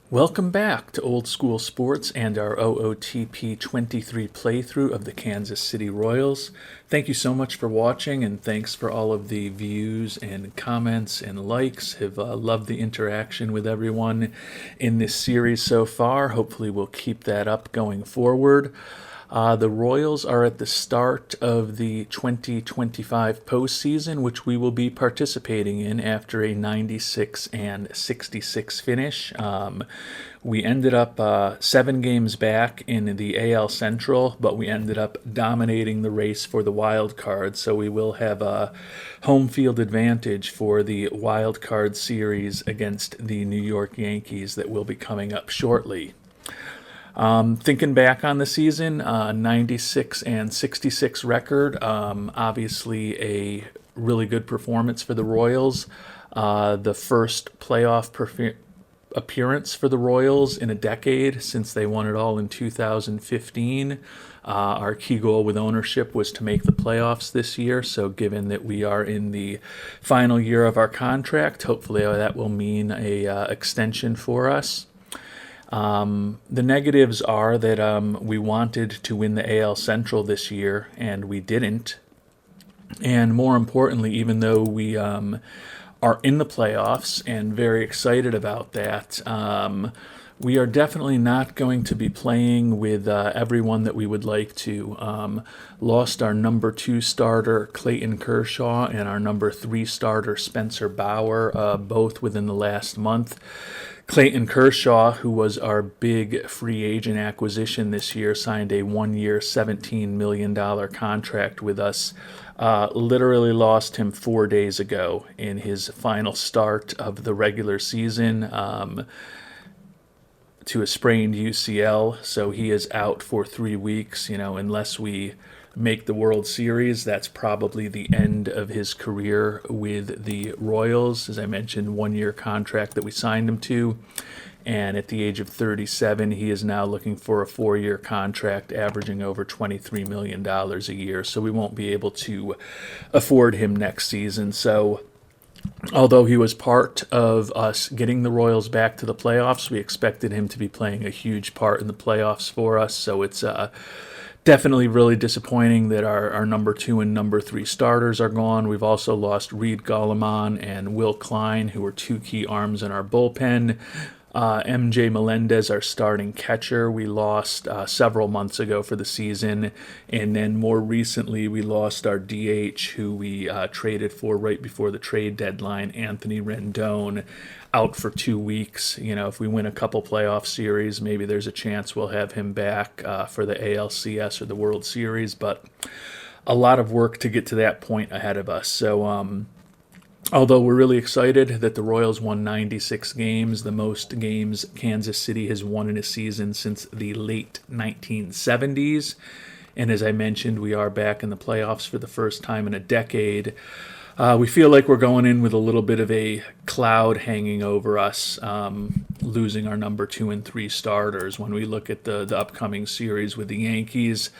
Welcome back to Old School Sports and our OOTP 23 playthrough of the Kansas City Royals. Thank you so much for watching, and thanks for all of the views and comments and likes. Have loved the interaction with everyone in this series so far. Hopefully we'll keep that up going forward. The Royals are at the start of the 2025 postseason, which we will be participating in after a 96-66 finish. We ended up 7 games back in the AL Central, but we ended up dominating the race for the wild card, so we will have a home field advantage for the wild card series against the New York Yankees that will be coming up shortly. Thinking back on the season, 96-66 record, obviously a really good performance for the Royals. The first playoff appearance for the Royals in a decade since they won it all in 2015. Our key goal with ownership was to make the playoffs this year, so given that we are in the final year of our contract, hopefully that will mean a extension for us. The negatives are that we wanted to win the AL Central this year, and we didn't. And more importantly, even though we are in the playoffs and very excited about that, we are definitely not going to be playing with everyone that we would like to. Lost our number 2 starter, Clayton Kershaw, and our number 3 starter, Spencer Bauer, both within the last month. Clayton Kershaw, who was our big free agent acquisition this year, signed a 1-year, $17 million contract with us. Literally lost him 4 days ago in his final start of the regular season to a sprained UCL, so he is out for 3 weeks. Unless we make the World Series, that's probably the end of his career with the Royals. As I mentioned, 1-year contract that we signed him to, and at the age of 37, he is now looking for a 4-year contract averaging over $23 million a year, so we won't be able to afford him next season. So although he was part of us getting the Royals back to the playoffs, we expected him to be playing a huge part in the playoffs for us, so it's definitely really disappointing that our number 2 and number 3 starters are gone. We've also lost Reed Goleman and Will Klein, who are 2 key arms in our bullpen. MJ Melendez, our starting catcher, we lost several months ago for the season. And then more recently, we lost our DH, who we traded for right before the trade deadline, Anthony Rendon, out for 2 weeks. If we win a couple playoff series, maybe there's a chance we'll have him back for the ALCS or the World Series. But a lot of work to get to that point ahead of us. So, although we're really excited that the Royals won 96 games, the most games Kansas City has won in a season since the late 1970s. And as I mentioned, we are back in the playoffs for the first time in a decade. We feel like we're going in with a little bit of a cloud hanging over us, losing our number 2 and 3 starters. When we look at the upcoming series with the Yankees,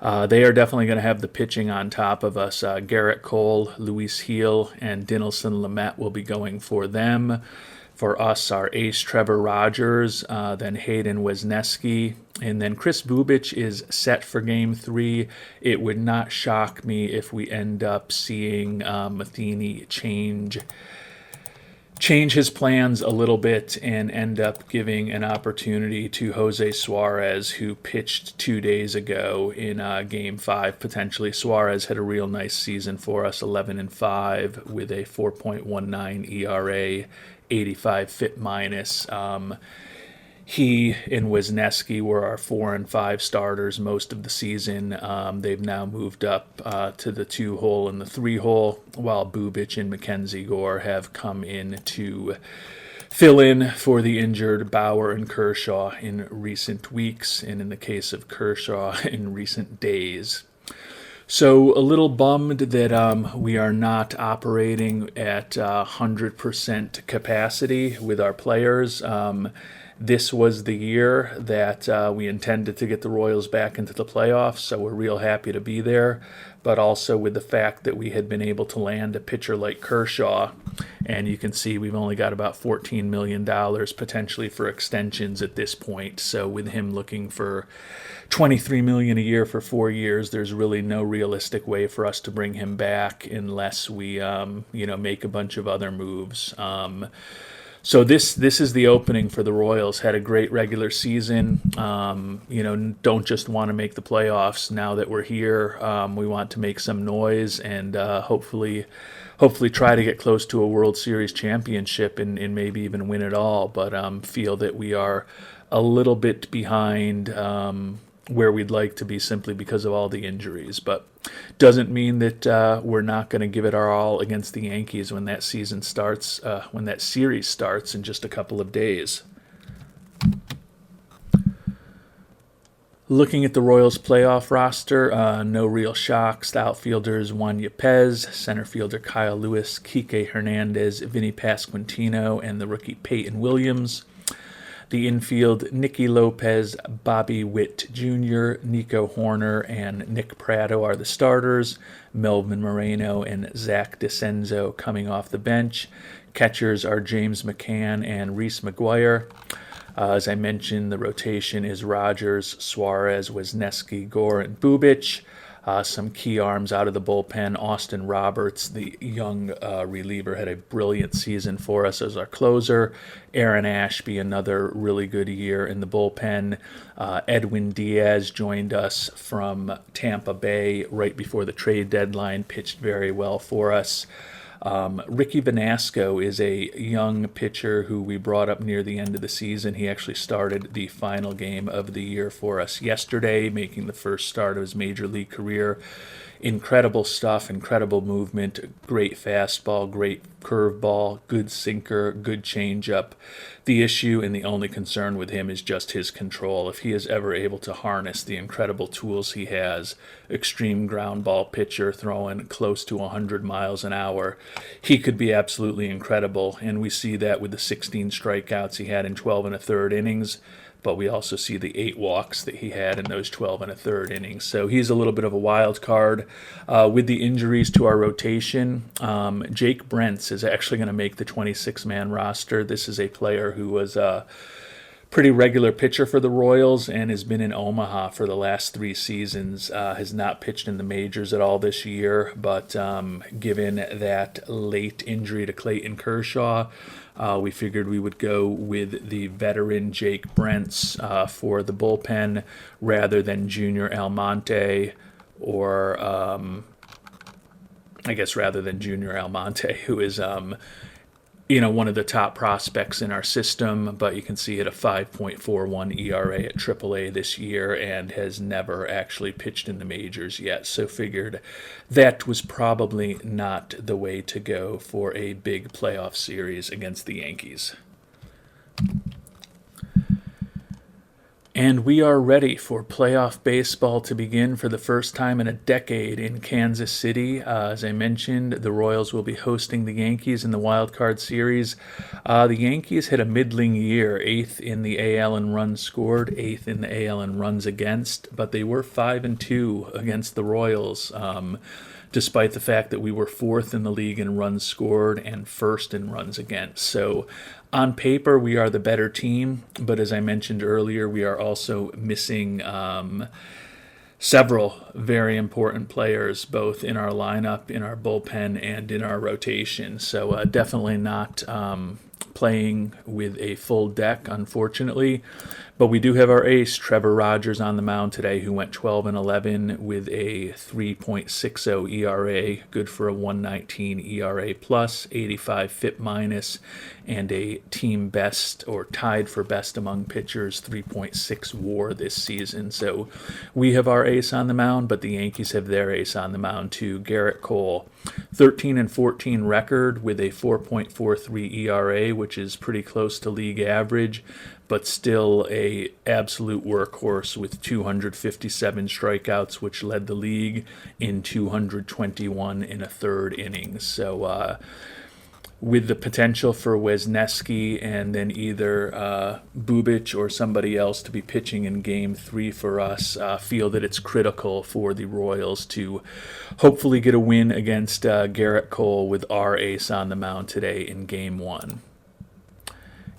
they are definitely going to have the pitching on top of us. Garrett Cole, Luis Gil, and Dinelson Lamet will be going for them. For us, our ace Trevor Rogers, then Hayden Wesneski, and then Kris Bubic is set for Game 3. It would not shock me if we end up seeing Matheny change his plans a little bit and end up giving an opportunity to Jose Suarez, who pitched 2 days ago in Game 5, potentially. Suarez had a real nice season for us, 11-5 with a 4.19 ERA, 85 FIP minus. He and Wesneski were our 4 and 5 starters most of the season. They've now moved up to the 2-hole and the 3-hole, while Bubic and Mackenzie Gore have come in to fill in for the injured Bauer and Kershaw in recent weeks, and in the case of Kershaw, in recent days. So a little bummed that we are not operating at 100% capacity with our players. this was the year that we intended to get the Royals back into the playoffs, so we're real happy to be there. But also with the fact that we had been able to land a pitcher like Kershaw, and you can see we've only got about $14 million potentially for extensions at this point. So with him looking for $23 million a year for 4 years, there's really no realistic way for us to bring him back unless we, make a bunch of other moves. So this is the opening for the Royals. Had a great regular season. Don't just want to make the playoffs. Now that we're here, we want to make some noise and hopefully try to get close to a World Series championship and maybe even win it all. But feel that we are a little bit behind where we'd like to be simply because of all the injuries. But doesn't mean that we're not going to give it our all against the Yankees when that season starts, when that series starts in just a couple of days. Looking at the Royals playoff roster, no real shocks. The outfielders Juania Pez, center fielder Kyle Lewis, Kike Hernandez, Vinnie Pasquentino, and the rookie Peyton Williams. The infield, Nicky Lopez, Bobby Witt Jr., Nico Horner, and Nick Pratto are the starters. Melvin Moreno and Zach Disenzo coming off the bench. Catchers are James McCann and Reese McGuire. As I mentioned, the rotation is Rogers, Suarez, Wisniewski, Gore, and Bubic. Some key arms out of the bullpen. Austin Roberts, the young reliever, had a brilliant season for us as our closer. Aaron Ashby, another really good year in the bullpen. Edwin Diaz joined us from Tampa Bay right before the trade deadline, pitched very well for us. Ricky Vanasco is a young pitcher who we brought up near the end of the season. He actually started the final game of the year for us yesterday, making the first start of his major league career. Incredible stuff, incredible movement, great fastball, great curveball, good sinker, good changeup. The issue and the only concern with him is just his control. If he is ever able to harness the incredible tools he has, extreme ground ball pitcher throwing close to 100 miles an hour, he could be absolutely incredible. And we see that with the 16 strikeouts he had in 12 and a third innings. But we also see the 8 walks that he had in those 12 and a third innings. So he's a little bit of a wild card. With the injuries to our rotation, Jake Brents is actually going to make the 26-man roster. This is a player who was a pretty regular pitcher for the Royals and has been in Omaha for the last 3 seasons. Has not pitched in the majors at all this year, but given that late injury to Clayton Kershaw, we figured we would go with the veteran Jake Brents for the bullpen rather than Junior Almonte or rather than Junior Almonte, who is one of the top prospects in our system, but you can see at a 5.41 ERA at AAA this year and has never actually pitched in the majors yet. So figured that was probably not the way to go for a big playoff series against the Yankees. And we are ready for playoff baseball to begin for the first time in a decade in Kansas City. As I mentioned, the Royals will be hosting the Yankees in the wild card series. The Yankees had a middling year, 8th in the AL in runs scored, 8th in the AL in runs against, but they were 5-2 against the Royals, despite the fact that we were 4th in the league in runs scored and 1st in runs against. So on paper, we are the better team, but as I mentioned earlier, we are also missing several very important players, both in our lineup, in our bullpen, and in our rotation. So definitely not playing with a full deck, unfortunately. But we do have our ace, Trevor Rogers, on the mound today, who went 12-11 with a 3.60 ERA, good for a 1.19 ERA plus, 85 FIP minus, and a team best, or tied for best among pitchers, 3.6 WAR this season. So we have our ace on the mound, but the Yankees have their ace on the mound too, Garrett Cole. 13-14 record with a 4.43 ERA, which is pretty close to league average, but still a absolute workhorse with 257 strikeouts, which led the league in 221 in a third innings. So with the potential for Wisniewski and then either Bubic or somebody else to be pitching in Game 3 for us, feel that it's critical for the Royals to hopefully get a win against Garrett Cole with our ace on the mound today in Game 1.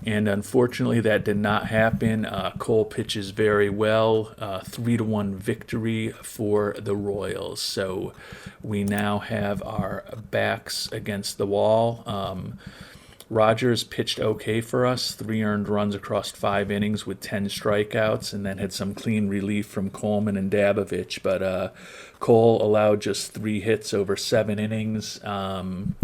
And unfortunately, that did not happen. Cole pitches very well. 3-1 victory for the Royals. So we now have our backs against the wall. Rogers pitched okay for us. 3 earned runs across 5 innings with 10 strikeouts, and then had some clean relief from Coleman and Dabovich. But Cole allowed just 3 hits over 7 innings. And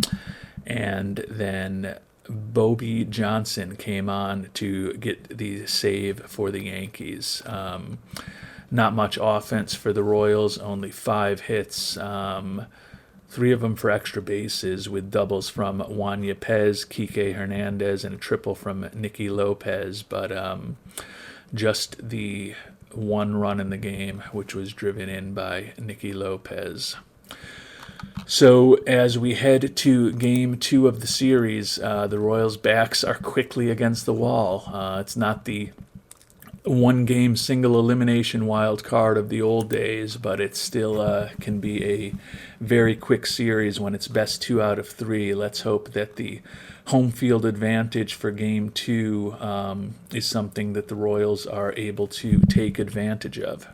then Bobby Johnson came on to get the save for the Yankees. Not much offense for the Royals, only 5 hits, 3 of them for extra bases with doubles from Juania Pez, Kike Hernandez, and a triple from Nicky Lopez, but just the 1 run in the game, which was driven in by Nicky Lopez. So as we head to Game 2 of the series, the Royals' backs are quickly against the wall. It's not the 1-game single elimination wild card of the old days, but it still can be a very quick series when it's best 2 out of 3. Let's hope that the home field advantage for Game 2 is something that the Royals are able to take advantage of.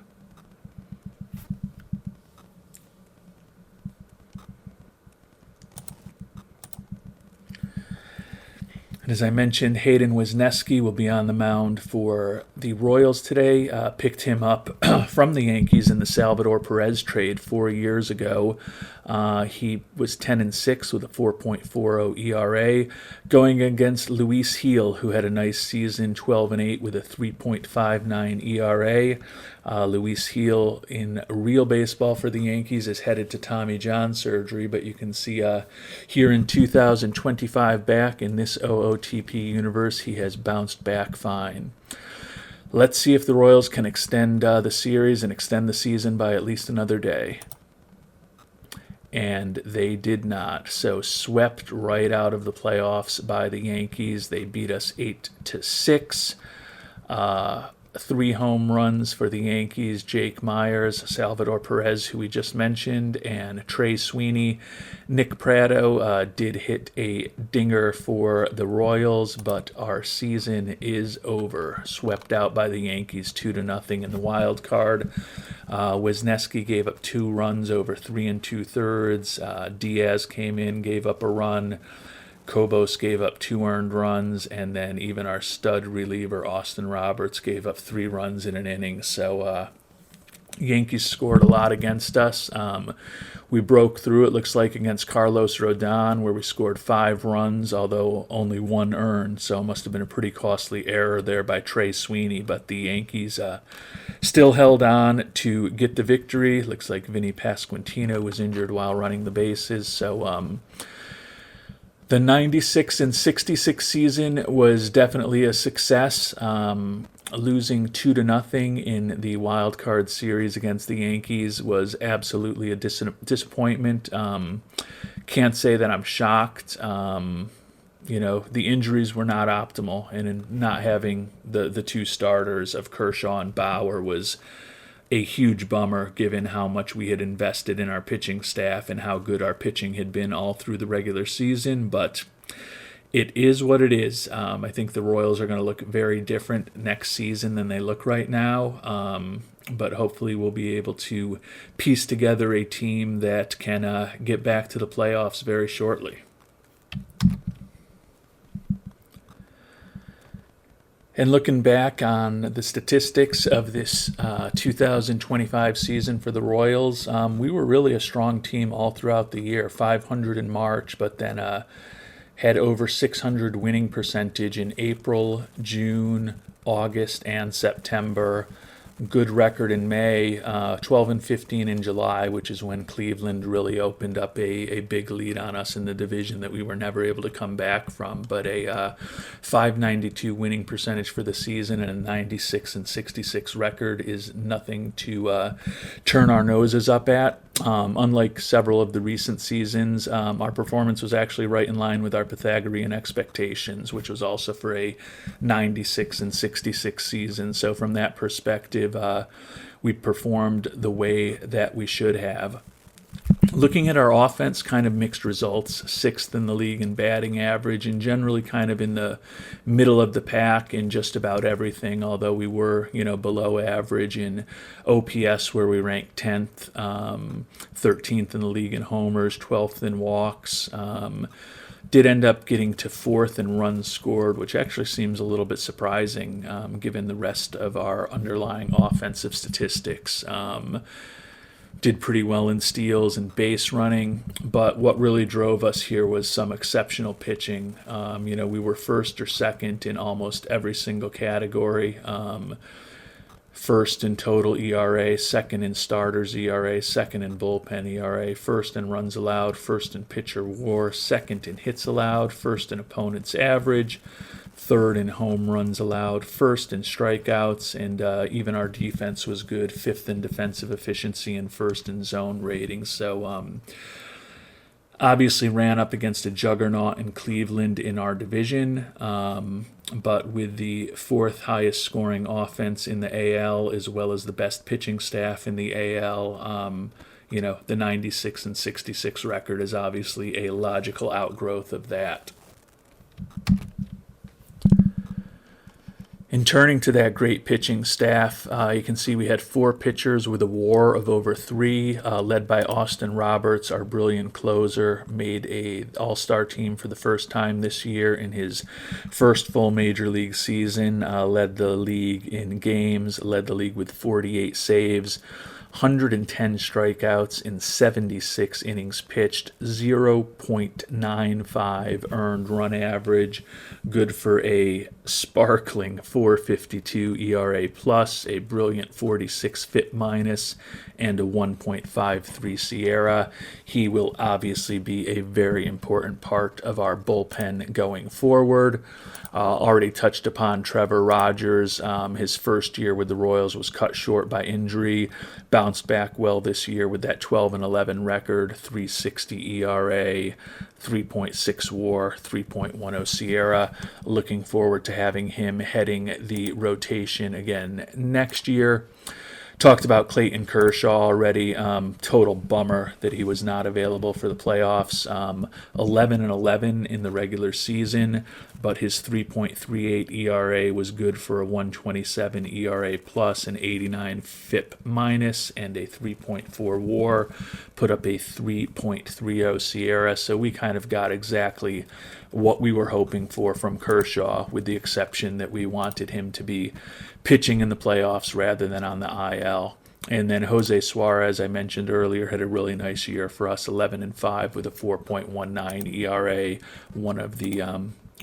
And as I mentioned, Hayden Wisniewski will be on the mound for the Royals today. Picked him up from the Yankees in the Salvador Perez trade 4 years ago. He was 10-6 with a 4.40 ERA, going against Luis Gil, who had a nice season, 12-8 with a 3.59 ERA. Luis Gil in real baseball for the Yankees is headed to Tommy John surgery, but you can see here in 2025 back in this OOTP universe, he has bounced back fine. Let's see if the Royals can extend the series and extend the season by at least another day. And they did not. So swept right out of the playoffs by the Yankees. They beat us 8-6. 3 home runs for the Yankees, Jake Myers, Salvador Perez, who we just mentioned, and Trey Sweeney. Nick Pratto did hit a dinger for the Royals, but our season is over. Swept out by the Yankees 2-0 in the wild card. Wisniewski gave up 2 runs over 3 2/3. Diaz came in, gave up a run. Cobos gave up 2 earned runs, and then even our stud reliever, Austin Roberts, gave up 3 runs in an inning. So Yankees scored a lot against us. We broke through, it looks like, against Carlos Rodon, where we scored 5 runs, although only 1 earned. So it must have been a pretty costly error there by Trey Sweeney. But the Yankees still held on to get the victory. Looks like Vinnie Pasquentino was injured while running the bases. So the 96-66 season was definitely a success. Losing 2-0 in the wild card series against the Yankees was absolutely a disappointment. Can't say that I'm shocked. The injuries were not optimal, and in not having the 2 starters of Kershaw and Bauer was a huge bummer, given how much we had invested in our pitching staff and how good our pitching had been all through the regular season. But it is what it is. I think the Royals are going to look very different next season than they look right now. But hopefully we'll be able to piece together a team that can get back to the playoffs very shortly. And looking back on the statistics of this 2025 season for the Royals, we were really a strong team all throughout the year. 500 in March, but then had over 600 winning percentage in April, June, August, and September. Good record in May, 12-15 in July, which is when Cleveland really opened up a big lead on us in the division that we were never able to come back from. But a 592 winning percentage for the season and a 96-66 record is nothing to turn our noses up at. Unlike several of the recent seasons, our performance was actually right in line with our Pythagorean expectations, which was also for a 96 and 66 season. So from that perspective, we performed the way that we should have. Looking at our offense, kind of mixed results. 6th in the league in batting average, and generally kind of in the middle of the pack in just about everything, although we were, below average in OPS, where we ranked 10th, 13th in the league in homers, 12th in walks. Did end up getting to 4th in runs scored, which actually seems a little bit surprising given the rest of our underlying offensive statistics. Did pretty well in steals and base running, but what really drove us here was some exceptional pitching. We were first or second in almost every single category. First in total ERA, second in starters ERA, second in bullpen ERA, first in runs allowed, first in pitcher WAR, second in hits allowed, first in opponent's average, third in home runs allowed, first in strikeouts, and even our defense was good, 5th in defensive efficiency, and first in zone rating. So obviously ran up against a juggernaut in Cleveland in our division, but with the 4th highest scoring offense in the AL, as well as the best pitching staff in the AL, the 96 and 66 record is obviously a logical outgrowth of that. In turning to that great pitching staff, you can see we had 4 pitchers with a WAR of over 3, led by Austin Roberts, our brilliant closer, made a all-star team for the first time this year in his first full major league season, led the league in games, led the league with 48 saves, 110 strikeouts in 76 innings pitched, 0.95 earned run average, good for a sparkling 4.52 ERA plus, a brilliant 46 FIP minus, and a 1.53 Sierra. He will obviously be a very important part of our bullpen going forward. Already touched upon Trevor Rogers. His first year with the Royals was cut short by injury. Bounced back well this year with that 12-11 record, 3.60 ERA, 3.6 WAR, 3.10 Sierra. Looking forward to having him heading the rotation again next year. Talked about Clayton Kershaw already. Total bummer that he was not available for the playoffs. 11-11 in the regular season, but his 3.38 ERA was good for a 1.27 ERA plus, an 89 FIP minus, and a 3.4 WAR. Put up a 3.30 Sierra. So we kind of got exactly what we were hoping for from Kershaw, with the exception that we wanted him to be pitching in the playoffs rather than on the IL. And then Jose Suarez, I mentioned earlier, had a really nice year for us, 11-5 with a 4.19 ERA, one of the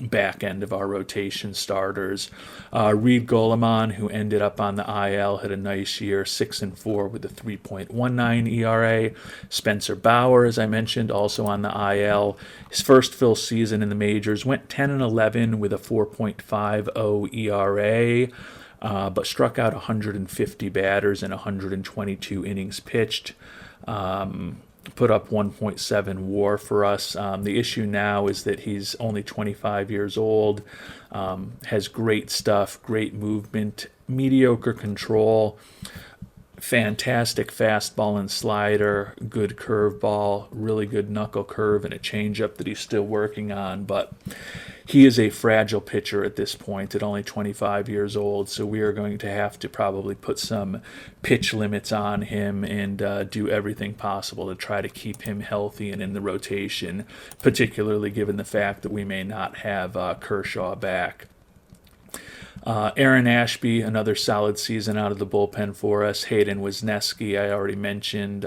back end of our rotation starters. Reed Goleman, who ended up on the IL, had a nice year, 6-4 with a 3.19 ERA. Spencer Bauer, as I mentioned, also on the IL. His first full season in the majors, went 10-11 with a 4.50 ERA. But struck out 150 batters in 122 innings pitched. Put up 1.7 WAR for us. The issue now is that he's only 25 years old, has great stuff, great movement, mediocre control, fantastic fastball and slider, good curveball, really good knuckle curve, and a changeup that he's still working on. But he is a fragile pitcher at this point at only 25 years old, so we are going to have to probably put some pitch limits on him and do everything possible to try to keep him healthy and in the rotation, particularly given the fact that we may not have Kershaw back. Aaron Ashby, another solid season out of the bullpen for us. Hayden Wisniewski, I already mentioned,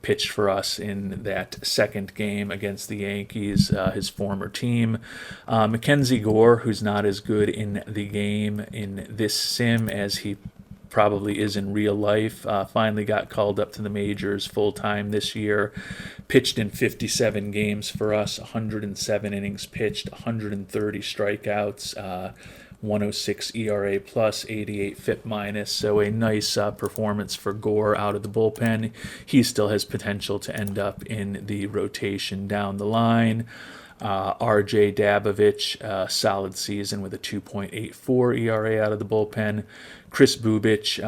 pitched for us in that second game against the Yankees, his former team. Mackenzie Gore, who's not as good in the game in this sim as he probably is in real life, finally got called up to the majors full-time this year. Pitched in 57 games for us, 107 innings pitched, 130 strikeouts, 106 ERA plus, 88 FIP minus. So a nice performance for Gore out of the bullpen. He still has potential to end up in the rotation down the line. RJ Dabovich, solid season with a 2.84 ERA out of the bullpen. Chris Bubich,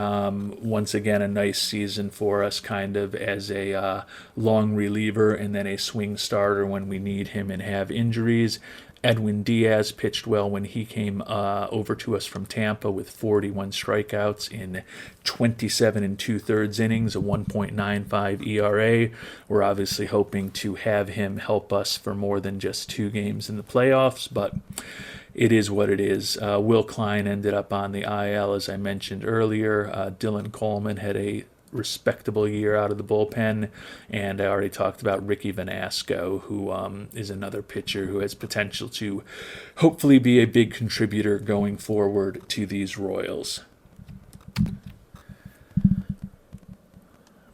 once again, a nice season for us, kind of as a long reliever and then a swing starter when we need him and have injuries. Edwin Diaz pitched well when he came over to us from Tampa with 41 strikeouts in 27 and 2/3 innings, a 1.95 ERA. We're obviously hoping to have him help us for more than just 2 games in the playoffs, but it is what it is. Will Klein ended up on the IL, as I mentioned earlier. Dylan Coleman had a respectable year out of the bullpen, and I already talked about Ricky Vanasco, who is another pitcher who has potential to hopefully be a big contributor going forward to these Royals.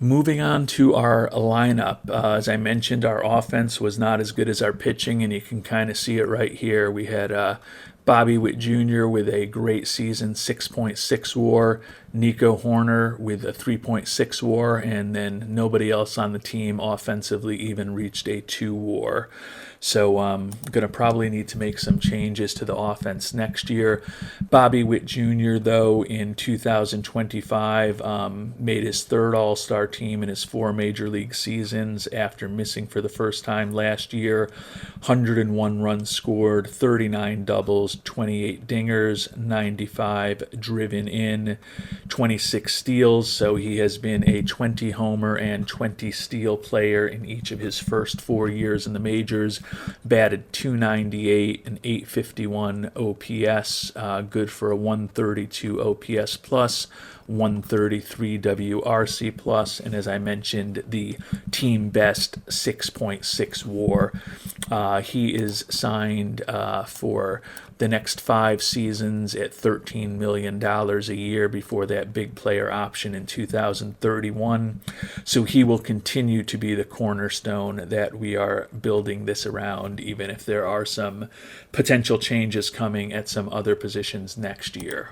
Moving on to our lineup, as I mentioned, our offense was not as good as our pitching, and you can kind of see it right here. We had Bobby Witt Jr. with a great season, 6.6 WAR, Nico Horner with a 3.6 WAR, and then nobody else on the team offensively even reached a 2 WAR. So I'm going to probably need to make some changes to the offense next year. Bobby Witt Jr., though, in 2025 made his 3rd All-Star team in his 4 Major League seasons after missing for the first time last year. 101 runs scored, 39 doubles, 28 dingers, 95 driven in, 26 steals. So he has been a 20 homer and 20 steal player in each of his first 4 years in the majors. Batted .298 and .851 OPS, good for a 132 OPS plus, 133 WRC plus, and as I mentioned, the team best 6.6 WAR. He is signed for the next 5 seasons at $13 million a year before that big player option in 2031. So he will continue to be the cornerstone that we are building this around, even if there are some potential changes coming at some other positions next year.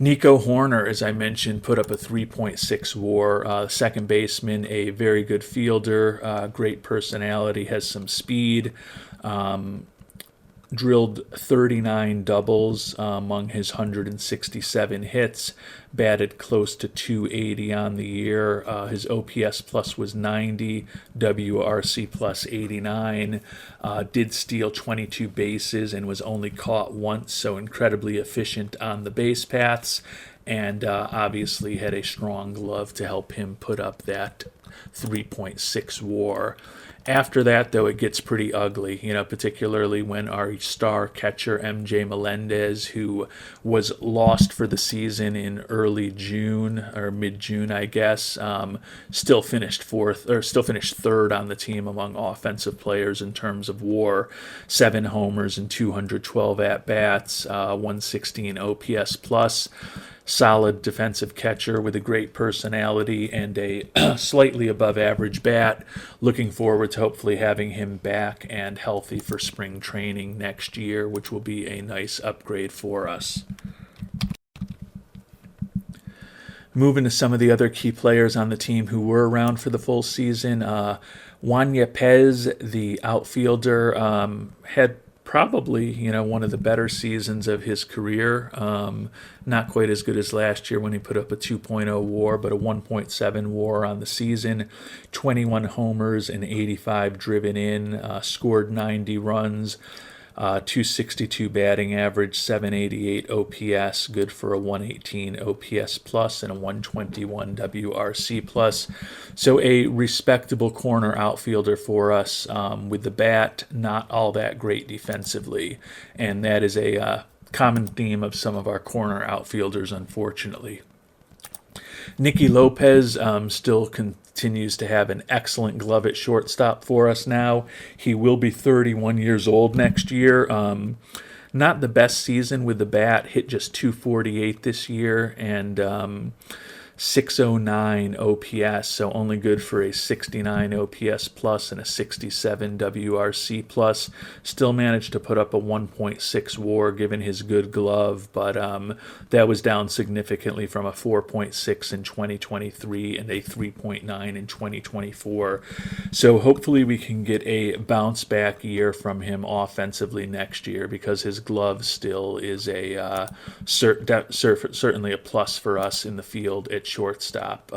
Nico Horner, as I mentioned, put up a 3.6 WAR. Second baseman, a very good fielder, great personality, has some speed. Drilled 39 doubles among his 167 hits, batted close to .280 on the year. His OPS plus was 90, WRC plus 89. Did steal 22 bases and was only caught once, so incredibly efficient on the base paths, and obviously had a strong glove to help him put up that 3.6 WAR. After that, though, it gets pretty ugly, particularly when our star catcher, MJ Melendez, who was lost for the season in early June or mid-June, I guess, still finished 3rd on the team among offensive players in terms of WAR. 7 homers and 212 at-bats, 116 OPS plus. Solid defensive catcher with a great personality and a slightly above average bat. Looking forward to hopefully having him back and healthy for spring training next year, which will be a nice upgrade for us. Moving to some of the other key players on the team who were around for the full season. Juania Pez, the outfielder, had probably, one of the better seasons of his career. Not quite as good as last year when he put up a 2.0 WAR, but a 1.7 WAR on the season. 21 homers and 85 driven in, scored 90 runs, 262 batting average, 788 OPS, good for a 118 OPS plus and a 121 WRC plus. So a respectable corner outfielder for us with the bat, not all that great defensively. And that is a common theme of some of our corner outfielders, unfortunately. Nicky Lopez still continues to have an excellent glove at shortstop for us now. He will be 31 years old next year. Not the best season with the bat, hit just .248 this year, and 609 OPS, so only good for a 69 OPS plus and a 67 WRC plus. Still managed to put up a 1.6 WAR given his good glove, but that was down significantly from a 4.6 in 2023 and a 3.9 in 2024. So hopefully we can get a bounce back year from him offensively next year, because his glove still is a certainly a plus for us in the field at shortstop.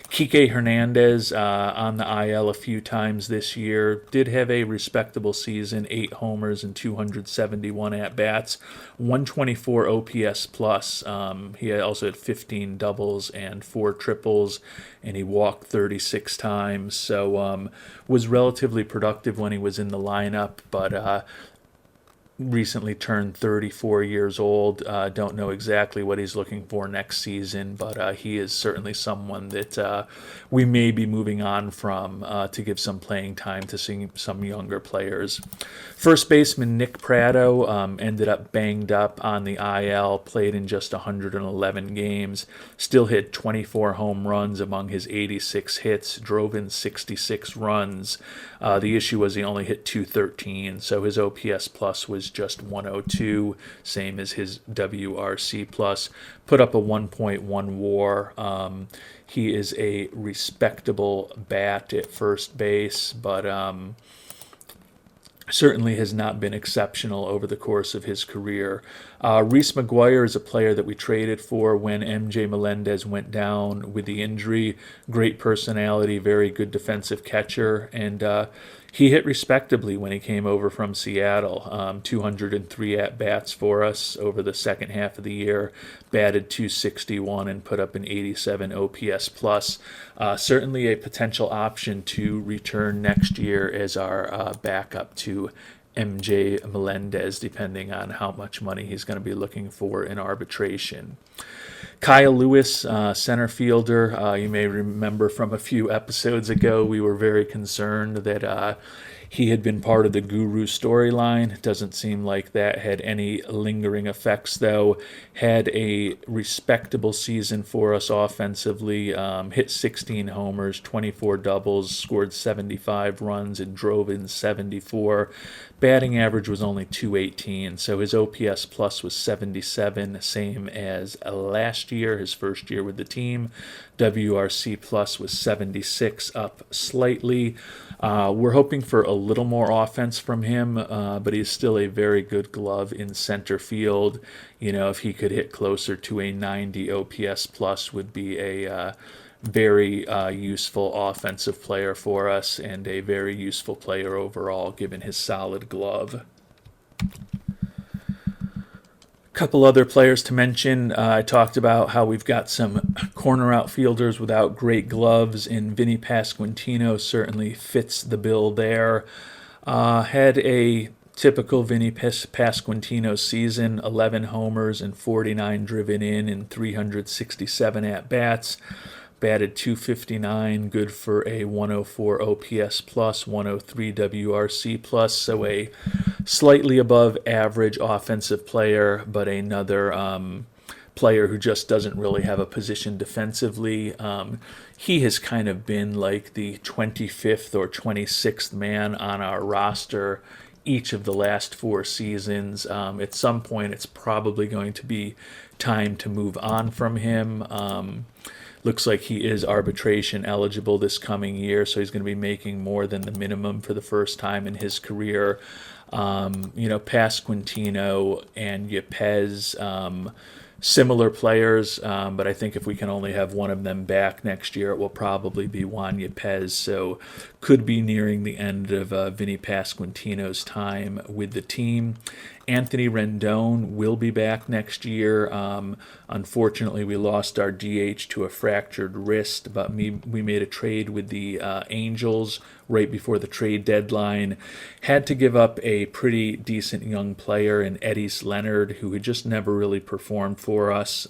Kike Hernandez on the IL a few times this year, did have a respectable season, 8 homers and 271 at-bats, 124 OPS plus. He also had 15 doubles and 4 triples, and he walked 36 times, so was relatively productive when he was in the lineup, but recently turned 34 years old. Don't know exactly what he's looking for next season, but he is certainly someone that we may be moving on from to give some playing time to some younger players. First baseman Nick Pratto ended up banged up on the IL, played in just 111 games, still hit 24 home runs among his 86 hits, drove in 66 runs. The issue was he only hit 213, so his OPS plus was just 102, same as his WRC plus. Put up a 1.1 WAR. He is a respectable bat at first base, but certainly has not been exceptional over the course of his career. Reese McGuire is a player that we traded for when MJ Melendez went down with the injury. Great personality, very good defensive catcher, and he hit respectably when he came over from Seattle. 203 at-bats for us over the second half of the year, batted 261 and put up an 87 OPS plus. Certainly a potential option to return next year as our backup to MJ Melendez, depending on how much money he's going to be looking for in arbitration. Kyle Lewis, center fielder. You may remember from a few episodes ago, we were very concerned that he had been part of the Guru storyline. Doesn't seem like that had any lingering effects, though. Had a respectable season for us offensively. Hit 16 homers, 24 doubles, scored 75 runs, and drove in 74. Batting average was only 218, so his OPS plus was 77, same as last year, his first year with the team. WRC plus was 76, up slightly. We're hoping for a little more offense from him, but he's still a very good glove in center field. You know, if he could hit closer to a 90 OPS plus, would be a very useful offensive player for us, and a very useful player overall given his solid glove. Couple other players to mention. I talked about how we've got some corner outfielders without great gloves, and Vinnie Pasquentino certainly fits the bill there. Had a typical Vinnie Pasquentino season, 11 homers and 49 driven in and 367 at-bats. Batted 259, good for a 104 OPS plus, 103 WRC plus, so a slightly above average offensive player, but another player who just doesn't really have a position defensively. He has kind of been like the 25th or 26th man on our roster each of the last 4 seasons. At some point, it's probably going to be time to move on from him. Looks like he is arbitration eligible this coming year, so he's going to be making more than the minimum for the first time in his career. Pasquentino and Yepez, similar players, but I think if we can only have one of them back next year, it will probably be Juania Pez, so could be nearing the end of Vinnie Pasquentino's time with the team. Anthony Rendon will be back next year. Unfortunately, we lost our DH to a fractured wrist, but we made a trade with the Angels right before the trade deadline. Had to give up a pretty decent young player in Eddie Leonard, who had just never really performed for us.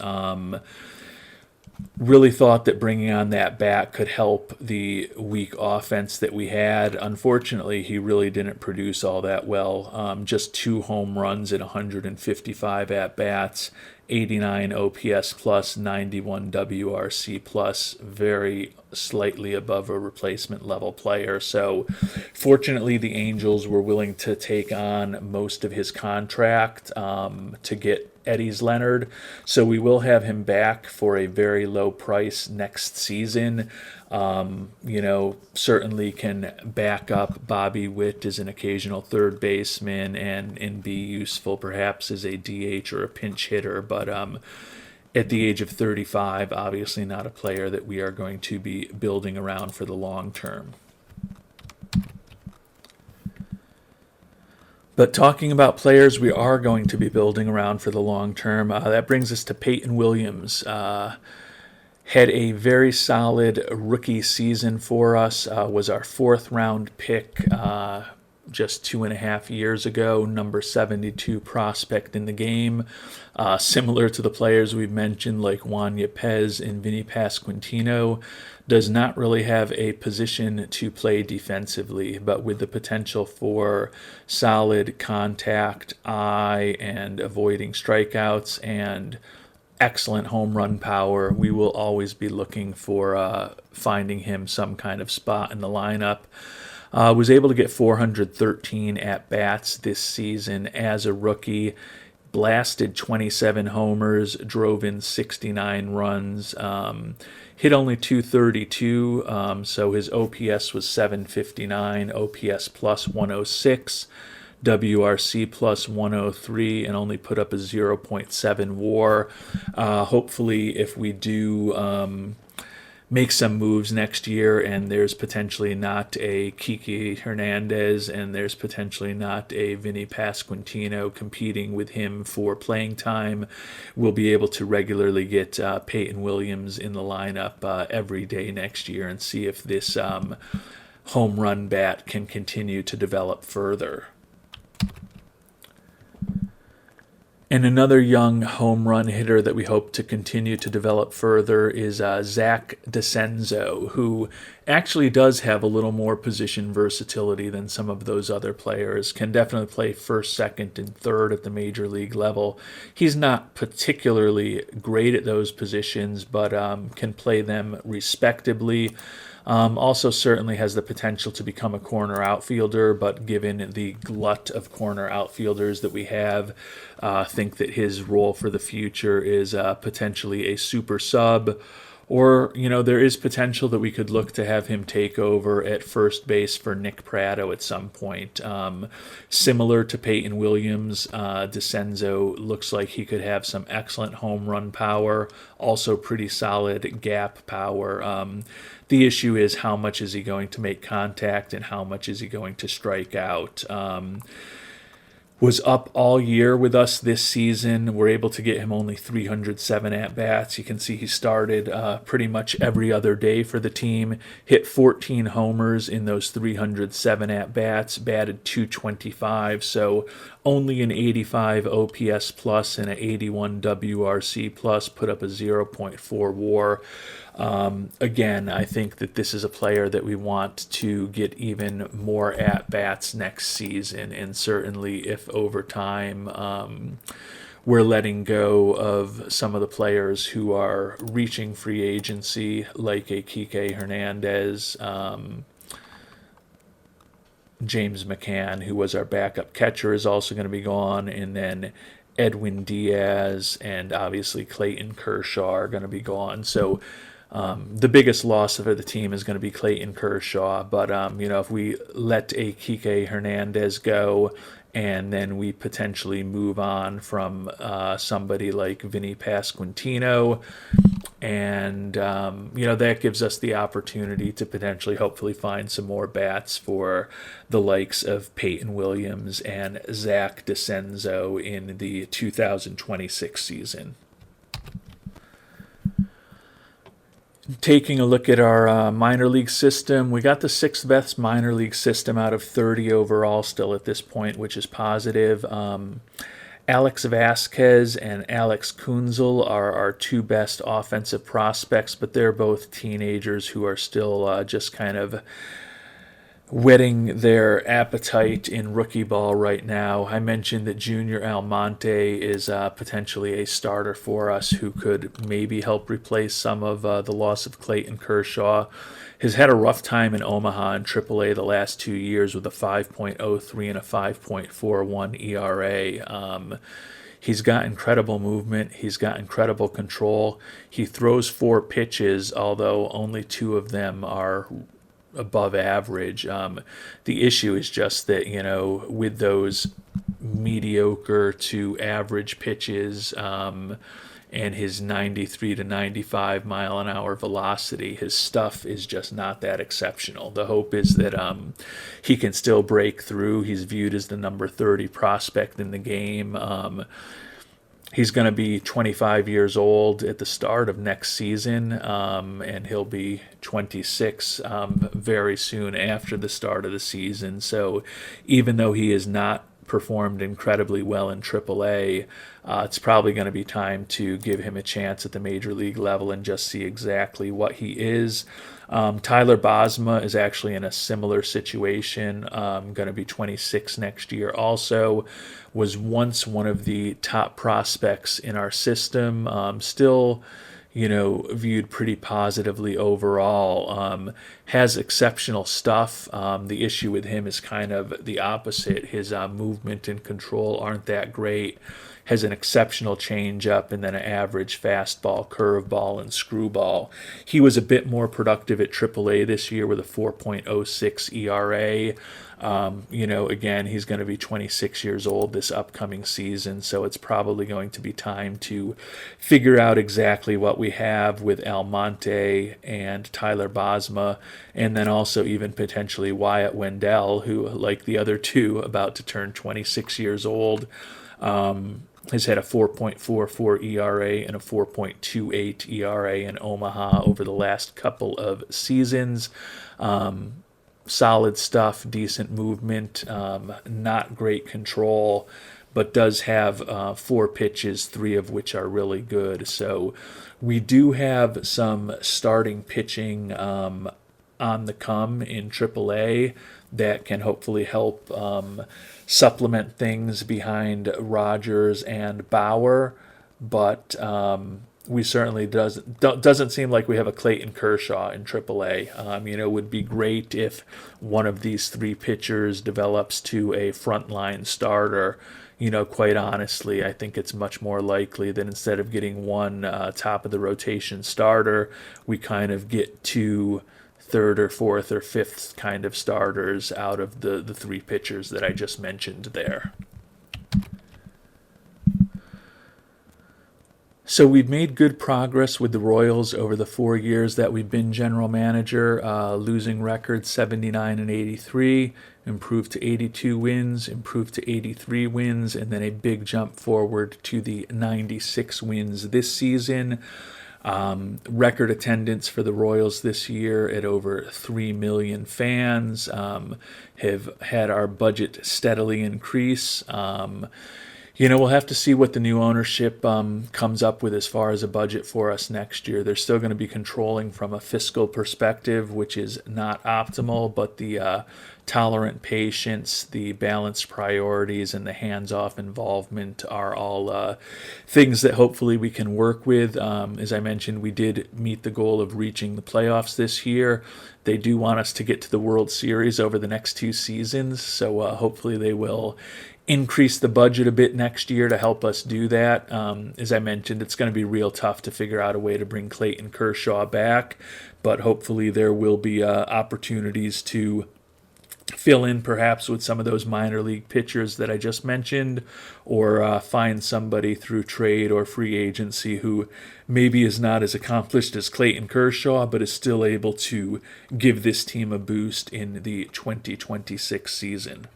Really thought that bringing on that bat could help the weak offense that we had. Unfortunately, he really didn't produce all that well. Just 2 home runs in 155 at-bats 89 OPS plus, 91 WRC plus, very slightly above a replacement level player. So fortunately, the Angels were willing to take on most of his contract to get Eddie's Leonard. So we will have him back for a very low price next season. Certainly can back up Bobby Witt as an occasional third baseman and be useful perhaps as a DH or a pinch hitter. But at the age of 35, obviously not a player that we are going to be building around for the long term. But talking about players we are going to be building around for the long term, that brings us to Peyton Williams. Had a very solid rookie season for us, was our fourth round pick just 2.5 years ago, number 72 prospect in the game. Similar to the players we've mentioned like Juania Pez and Vinnie Pasquentino, does not really have a position to play defensively, but with the potential for solid contact, eye, and avoiding strikeouts, and excellent home run power, we will always be looking for finding him some kind of spot in the lineup. Was able to get 413 at-bats this season as a rookie, blasted 27 homers, drove in 69 runs, hit only 232, so his OPS was 759, OPS plus 106, WRC plus 103, and only put up a 0.7 WAR. Hopefully, if we do make some moves next year, and there's potentially not a Kike Hernandez, and there's potentially not a Vinnie Pasquentino competing with him for playing time, we'll be able to regularly get Peyton Williams in the lineup every day next year and see if this home run bat can continue to develop further. And another young home run hitter that we hope to continue to develop further is Zach Disenzo, who actually does have a little more position versatility than some of those other players. Can definitely play first, second, and third at the major league level. He's not particularly great at those positions, but can play them respectably. Also certainly has the potential to become a corner outfielder, but given the glut of corner outfielders that we have, think that his role for the future is potentially a super sub, or, there is potential that we could look to have him take over at first base for Nick Pratto at some point. Similar to Peyton Williams, Disenzo looks like he could have some excellent home run power, also pretty solid gap power. The issue is how much is he going to make contact and how much is he going to strike out. Was up all year with us this season. We're able to get him only 307 at-bats. You can see he started pretty much every other day for the team, hit 14 homers in those 307 at-bats, batted .225, so only an 85 OPS plus and an 81 WRC plus, put up a 0.4 WAR. Again, I think that this is a player that we want to get even more at-bats next season, and certainly if over time we're letting go of some of the players who are reaching free agency, like a Kike Hernandez, James McCann, who was our backup catcher, is also going to be gone, and then Edwin Diaz and obviously Clayton Kershaw are going to be gone. So the biggest loss of the team is going to be Clayton Kershaw, but if we let a Kike Hernandez go and then we potentially move on from somebody like Vinnie Pasquentino, and that gives us the opportunity to potentially hopefully find some more bats for the likes of Peyton Williams and Zach Disenzo in the 2026 season. Taking a look at our minor league system, we got the sixth best minor league system out of 30 overall still at this point, which is positive. Alex Vasquez and Alex Kunzel are our two best offensive prospects, but they're both teenagers who are still just kind of whetting their appetite in rookie ball right now. I mentioned that Junior Almonte is potentially a starter for us who could maybe help replace some of the loss of Clayton Kershaw. Has had a rough time in Omaha in AAA the last 2 years with a 5.03 and a 5.41 ERA. He's got incredible movement. He's got incredible control. He throws 4 pitches, although only 2 of them are above average. The issue is just that, with those mediocre to average pitches, and his 93 to 95 mile an hour velocity, his stuff is just not that exceptional. The hope is that he can still break through. He's viewed as the number 30 prospect in the game. He's going to be 25 years old at the start of next season, and he'll be 26 very soon after the start of the season. So even though he has not performed incredibly well in AAA, it's probably going to be time to give him a chance at the major league level and just see exactly what he is. Tyler Bosma is actually in a similar situation, going to be 26 next year also. Was once one of the top prospects in our system, still viewed pretty positively overall. Has exceptional stuff. The issue with him is kind of the opposite. His movement and control aren't that great. Has an exceptional changeup and then an average fastball, curveball, and screwball. He was a bit more productive at AAA this year with a 4.06 ERA. Again, he's going to be 26 years old this upcoming season, so it's probably going to be time to figure out exactly what we have with Almonte and Tyler Bosma, and then also even potentially Wyatt Wendell, who, like the other two, about to turn 26 years old. Has had a 4.44 ERA and a 4.28 ERA in Omaha over the last couple of seasons. Solid stuff, decent movement, not great control, but does have 4 pitches, 3 of which are really good. So we do have some starting pitching on the come in AAA that can hopefully help supplement things behind Rogers and Bauer, but we certainly doesn't seem like we have a Clayton Kershaw in AAA. It would be great if one of these 3 pitchers develops to a frontline starter. Quite honestly, I think it's much more likely that instead of getting one top of the rotation starter, we kind of get 2 third or fourth or fifth kind of starters out of the 3 pitchers that I just mentioned there. So we've made good progress with the Royals over the 4 years that we've been general manager. Losing record 79 and 83, improved to 82 wins, improved to 83 wins, and then a big jump forward to the 96 wins this season. Record attendance for the Royals this year at over 3 million fans. Have had our budget steadily increase. We'll have to see what the new ownership comes up with as far as a budget for us next year. They're still going to be controlling from a fiscal perspective, which is not optimal, but the tolerant patience, the balanced priorities, and the hands-off involvement are all things that hopefully we can work with. As I mentioned, we did meet the goal of reaching the playoffs this year. They do want us to get to the World Series over the next 2 seasons, so hopefully they will increase the budget a bit next year to help us do that. As I mentioned, it's going to be real tough to figure out a way to bring Clayton Kershaw back, but hopefully there will be opportunities to fill in perhaps with some of those minor league pitchers that I just mentioned, or find somebody through trade or free agency who maybe is not as accomplished as Clayton Kershaw, but is still able to give this team a boost in the 2026 season.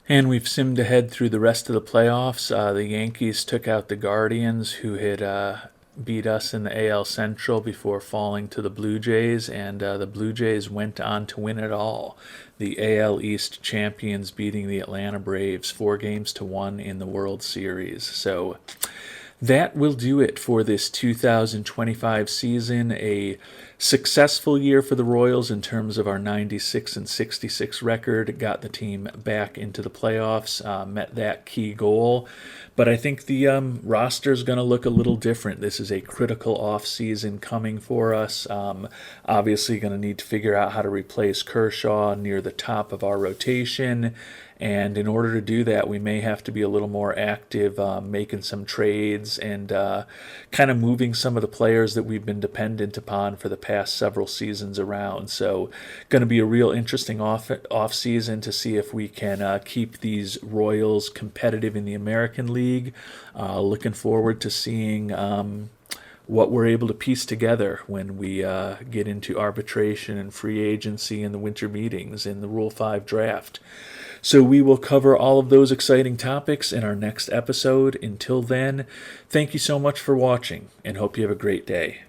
And we've simmed ahead through the rest of the playoffs. The Yankees took out the Guardians, who had beat us in the AL Central before falling to the Blue Jays, and the Blue Jays went on to win it all. The AL East champions beating the Atlanta Braves 4-1 in the World Series. So that will do it for this 2025 season. A successful year for the Royals in terms of our 96-66 record. Got the team back into the playoffs, met that key goal. But I think the roster is going to look a little different. This is a critical offseason coming for us. Obviously going to need to figure out how to replace Kershaw near the top of our rotation. And in order to do that, we may have to be a little more active, making some trades and kind of moving some of the players that we've been dependent upon for the past several seasons around. So going to be a real interesting off season to see if we can keep these Royals competitive in the American League. Looking forward to seeing what we're able to piece together when we get into arbitration and free agency and the winter meetings in the Rule 5 draft. So we will cover all of those exciting topics in our next episode. Until then, thank you so much for watching and hope you have a great day.